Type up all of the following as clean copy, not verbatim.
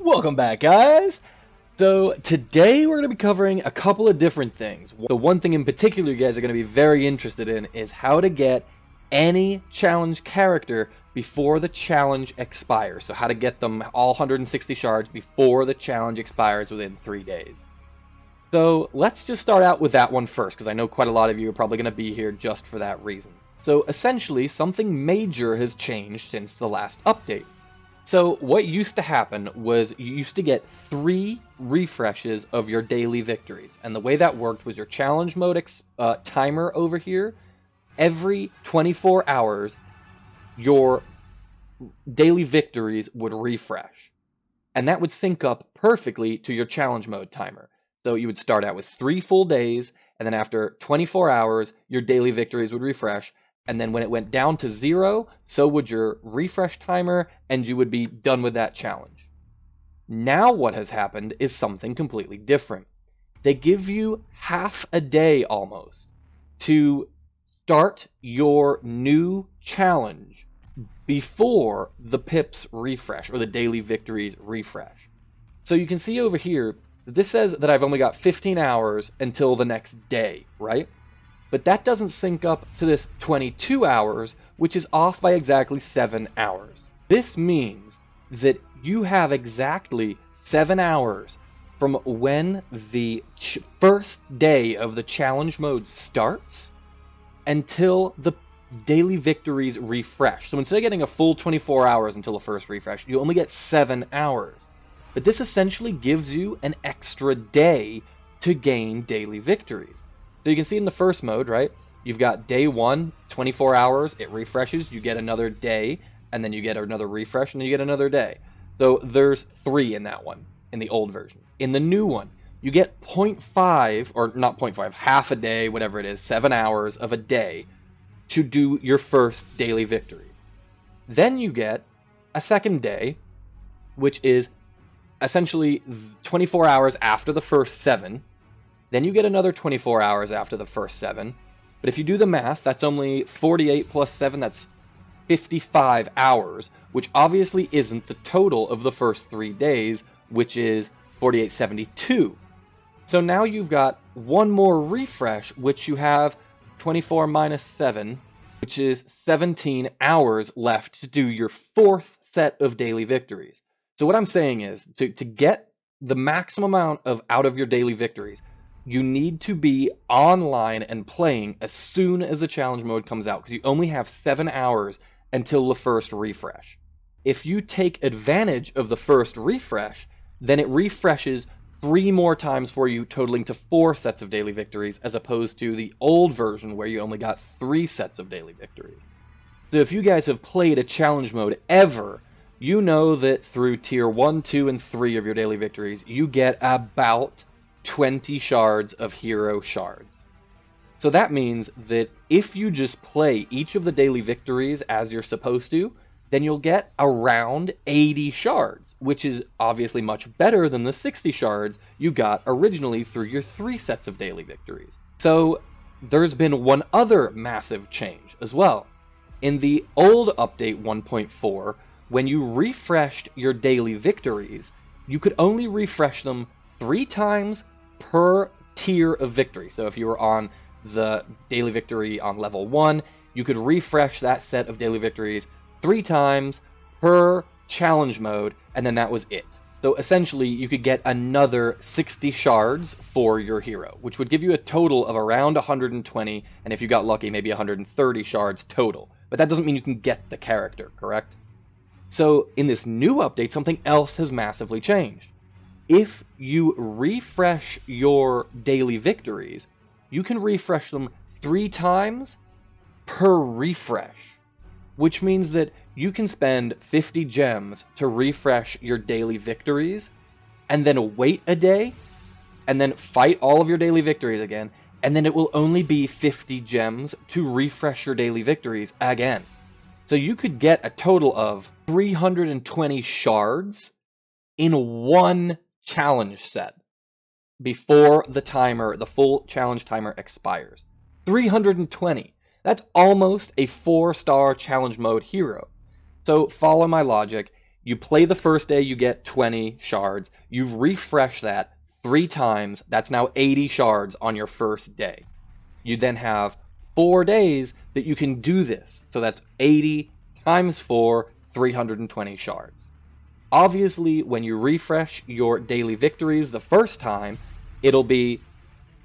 Welcome back, guys! So, today we're going to be covering a couple of different things. The one thing in particular you guys are going to be very interested in is how to get any challenge character before the challenge expires. So how to get them all 160 shards before the challenge expires within 3 days. So, let's just start out with that one first, because I know quite a lot of you are probably going to be here just for that reason. So, essentially, something major has changed since the last update. So what used to happen was you used to get 3 refreshes of your daily victories. And the way that worked was your challenge mode timer over here. Every 24 hours, your daily victories would refresh. And that would sync up perfectly to your challenge mode timer. So you would start out with 3 full days, and then after 24 hours, your daily victories would refresh. And then when it went down to 0, so would your refresh timer, and you would be done with that challenge. Now what has happened is something completely different. They give you half a day almost to start your new challenge before the pips refresh, or the daily victories refresh. So you can see over here, this says that I've only got 15 hours until the next day, right? But that doesn't sync up to this 22 hours, which is off by exactly 7 hours. This means that you have exactly 7 hours from when the first day of the challenge mode starts until the daily victories refresh. So instead of getting a full 24 hours until the first refresh, you only get 7 hours. But this essentially gives you an extra day to gain daily victories. So you can see in the first mode, right, you've got day 1, 24 hours, it refreshes, you get another day, and then you get another refresh, and then you get another day. So there's 3 in that one, in the old version. In the new one, you get 0.5, or not 0.5, half a day, whatever it is, 7 hours of a day to do your first daily victory. Then you get a second day, which is essentially 24 hours after the first 7. Then you get another 24 hours after the first 7. But if you do the math, that's only 48 plus 7, that's 55 hours, which obviously isn't the total of the first 3 days, which is 4872. So now you've got one more refresh, which you have 24 minus 7, which is 17 hours left to do your 4th set of daily victories. So what I'm saying is, to get the maximum amount out of your daily victories, you need to be online and playing as soon as the challenge mode comes out, because you only have 7 hours until the first refresh. If you take advantage of the first refresh, then it refreshes 3 more times for you, totaling to 4 sets of daily victories, as opposed to the old version where you only got 3 sets of daily victories. So if you guys have played a challenge mode ever, you know that through tier 1, 2, and 3 of your daily victories, you get about 20 shards of hero shards. So that means that if you just play each of the daily victories as you're supposed to, then you'll get around 80 shards, which is obviously much better than the 60 shards you got originally through your 3 sets of daily victories. So there's been one other massive change as well. In the old update 1.4, when you refreshed your daily victories, you could only refresh them 3 times per tier of victory. So if you were on the daily victory on level 1, you could refresh that set of daily victories 3 times per challenge mode, and then that was it. So essentially, you could get another 60 shards for your hero, which would give you a total of around 120, and if you got lucky, maybe 130 shards total. But that doesn't mean you can get the character, correct? So in this new update, something else has massively changed. If you refresh your daily victories, you can refresh them 3 times per refresh, which means that you can spend 50 gems to refresh your daily victories, and then wait a day, and then fight all of your daily victories again, and then it will only be 50 gems to refresh your daily victories again. So you could get a total of 320 shards in one challenge set before the full challenge timer expires. 320. That's almost a 4-star challenge mode hero. So follow my logic. You play the first day, you get 20 shards. You refresh that 3 times. That's now 80 shards on your first day. You then have 4 days that you can do this. So that's 80 times 4, 320 shards. Obviously, when you refresh your daily victories the first time, it'll be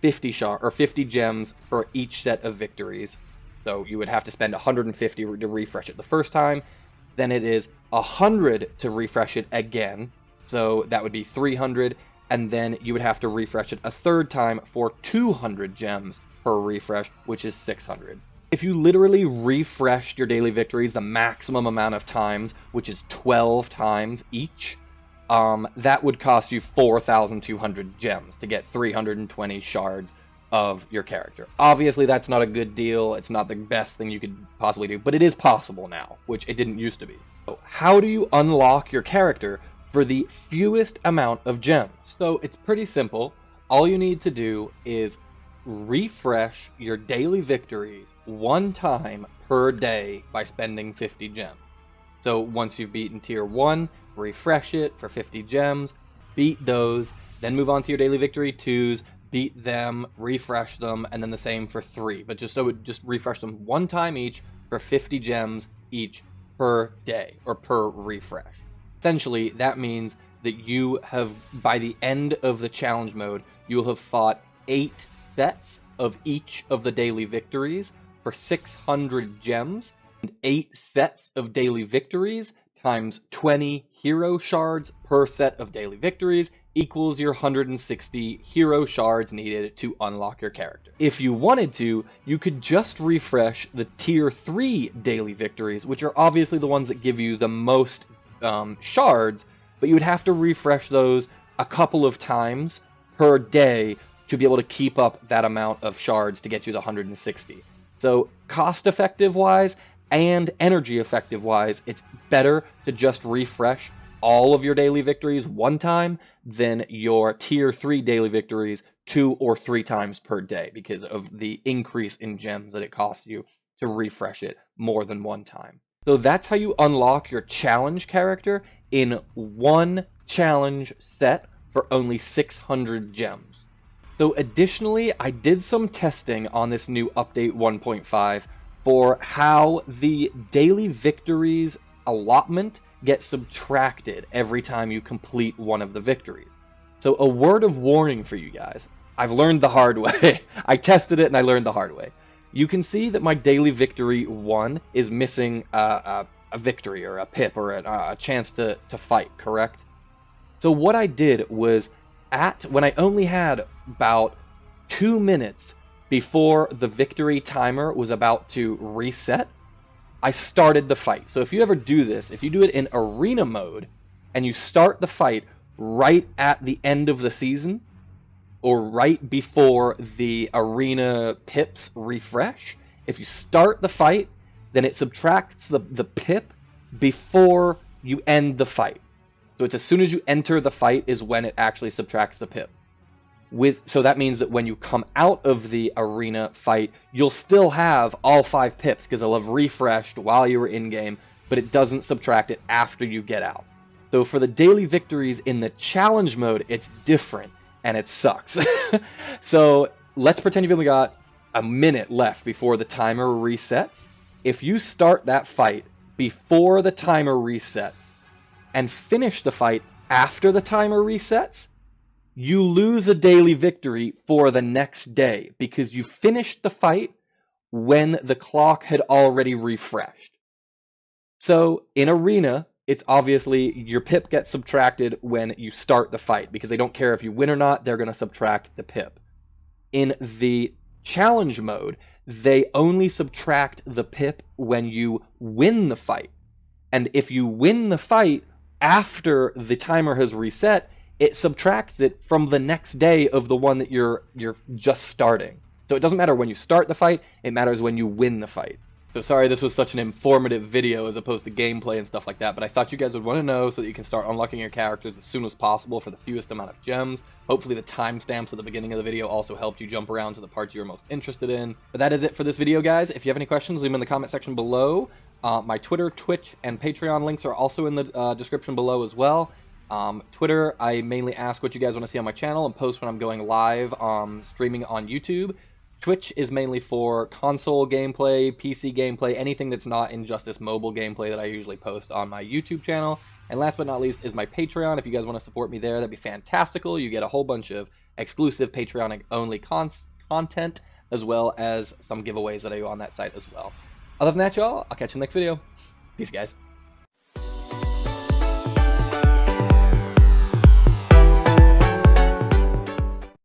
50 gems for each set of victories. So you would have to spend 150 to refresh it the first time. Then it is 100 to refresh it again. So that would be 300. And then you would have to refresh it a third time for 200 gems per refresh, which is 600. If you literally refreshed your daily victories the maximum amount of times, which is 12 times each, that would cost you 4,200 gems to get 320 shards of your character. Obviously, that's not a good deal. It's not the best thing you could possibly do, but it is possible now, which it didn't used to be. So how do you unlock your character for the fewest amount of gems? So it's pretty simple. All you need to do is refresh your daily victories 1 time per day by spending 50 gems. So once you've beaten tier 1, refresh it for 50 gems, beat those, then move on to your daily victory 2s, beat them, refresh them, and then the same for 3. But just refresh them 1 time each for 50 gems each per day, or per refresh. Essentially, that means that you have, by the end of the challenge mode, you will have fought 8 sets of each of the daily victories for 600 gems, and 8 sets of daily victories times 20 hero shards per set of daily victories equals your 160 hero shards needed to unlock your character. If you wanted to, you could just refresh the tier 3 daily victories, which are obviously the ones that give you the most shards, but you would have to refresh those a couple of times per day to be able to keep up that amount of shards to get you the 160. So cost effective wise and energy effective wise, it's better to just refresh all of your daily victories 1 time than your tier 3 daily victories 2 or 3 times per day, because of the increase in gems that it costs you to refresh it more than 1 time. So that's how you unlock your challenge character in 1 challenge set for only 600 gems. So additionally, I did some testing on this new update 1.5 for how the daily victories allotment gets subtracted every time you complete one of the victories. So a word of warning for you guys. I've learned the hard way. I tested it and I learned the hard way. You can see that my daily victory 1 is missing a victory or a pip or a chance to fight, correct? So what I did was, when I only had about 2 minutes before the victory timer was about to reset, I started the fight. So if you ever do this, if you do it in arena mode and you start the fight right at the end of the season or right before the arena pips refresh, if you start the fight, then it subtracts the pip before you end the fight. So it's as soon as you enter the fight is when it actually subtracts the pip. So that means that when you come out of the arena fight, you'll still have all 5 pips because it'll have refreshed while you were in-game, but it doesn't subtract it after you get out. So for the daily victories in the challenge mode, it's different, and it sucks. So let's pretend you've only got a minute left before the timer resets. If you start that fight before the timer resets and finish the fight after the timer resets, you lose a daily victory for the next day because you finished the fight when the clock had already refreshed. So in Arena, it's obviously your pip gets subtracted when you start the fight because they don't care if you win or not, they're going to subtract the pip. In the challenge mode, they only subtract the pip when you win the fight. And if you win the fight after the timer has reset, it subtracts it from the next day of the one that you're just starting. So it doesn't matter when you start the fight, it matters when you win the fight. So sorry this was such an informative video as opposed to gameplay and stuff like that, but I thought you guys would want to know so that you can start unlocking your characters as soon as possible for the fewest amount of gems. Hopefully the timestamps at the beginning of the video also helped you jump around to the parts you're most interested in. But that is it for this video, guys. If you have any questions, leave them in the comment section below. My Twitter, Twitch, and Patreon links are also in the description below as well. Twitter, I mainly ask what you guys want to see on my channel and post when I'm going live streaming on YouTube. Twitch is mainly for console gameplay, PC gameplay, anything that's not Injustice mobile gameplay that I usually post on my YouTube channel. And last but not least is my Patreon. If you guys want to support me there, that'd be fantastical. You get a whole bunch of exclusive Patreon-only content, as well as some giveaways that I do on that site as well. Other than that, y'all, I'll catch you in the next video. Peace, guys.